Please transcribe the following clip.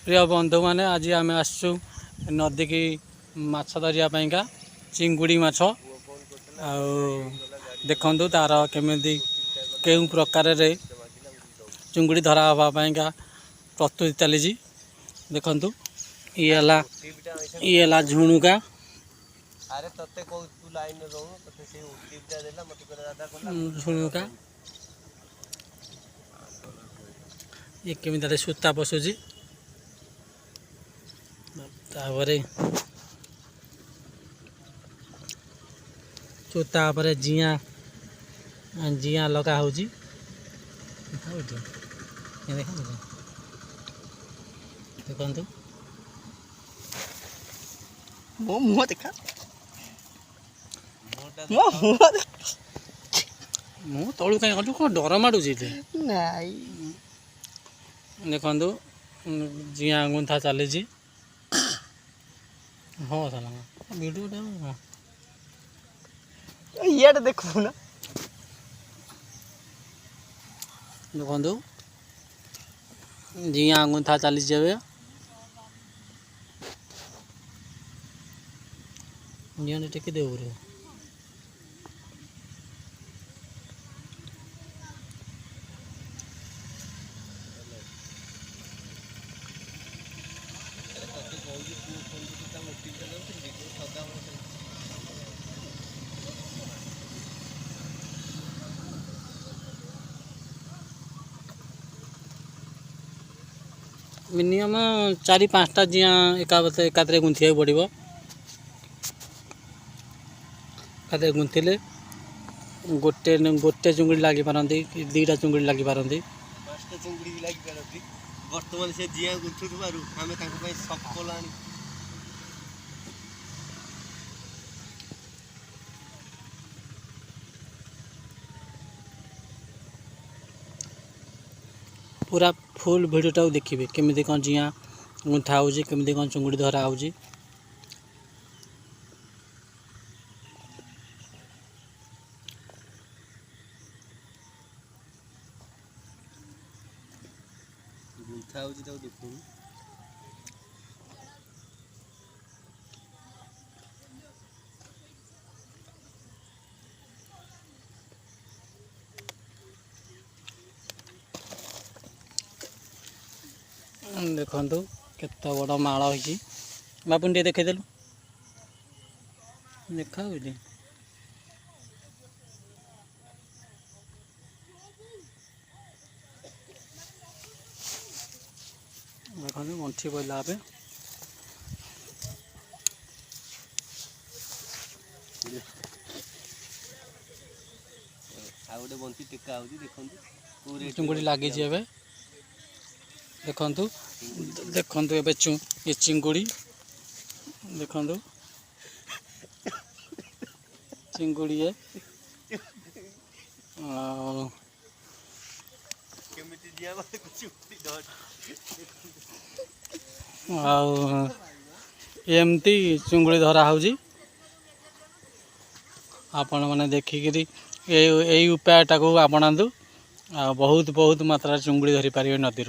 प्रिय बंधु मैंने आज आम आसु नदी की माछ धरिया चिंगुड़ी माछ देखु तार केमी केउ प्रकार चिंगुड़ी धरा हाँपाइका प्रस्तुति चली देखु ये झुणुका झुणुका ये केमी सूता पशुची सूता जिया जिया लगा हो देखु मो मुह देखा मु तलू कहीं कलु कौन डर माड़ुची देखु जिया गुंथा चली हाँ साला वीडियो ये देखो ना देखु जिया गुंथा चली जिया टेकी देव मिनिमम 4-5टा जिया एकादरे गुंथा पड़ो एकादरे गुंथिले गोटे गोटे चुंगड़ी लगी पारती 2टा चुंगड़ी लगी पारती 5टा चुंगड़ी लगी पारती वर्तमान से जिया गुंथुथबारु आमे तांको पई सफल आनी पूरा फुल भिडियोटा देखिए केमी कौन जिया गुंथा हो केमी कौन चुंगड़ी धरा हो गुंथा हो देखो देखु केत बड़ माड़ हो बापुन टे देखदेलु देखा देखु गंठी पड़ा पे गोटे बंती टेका हो चिंगुड़ी लगी देखु देखु ये चिंगुड़ी देखु चिंगुड़ी है एमती चिंगुड़ी धरा हो आपण मैंने देखिकी यही उपायटा को आपणातु बहुत बहुत मात्रा चिंगुड़ी धरी पारे नदी।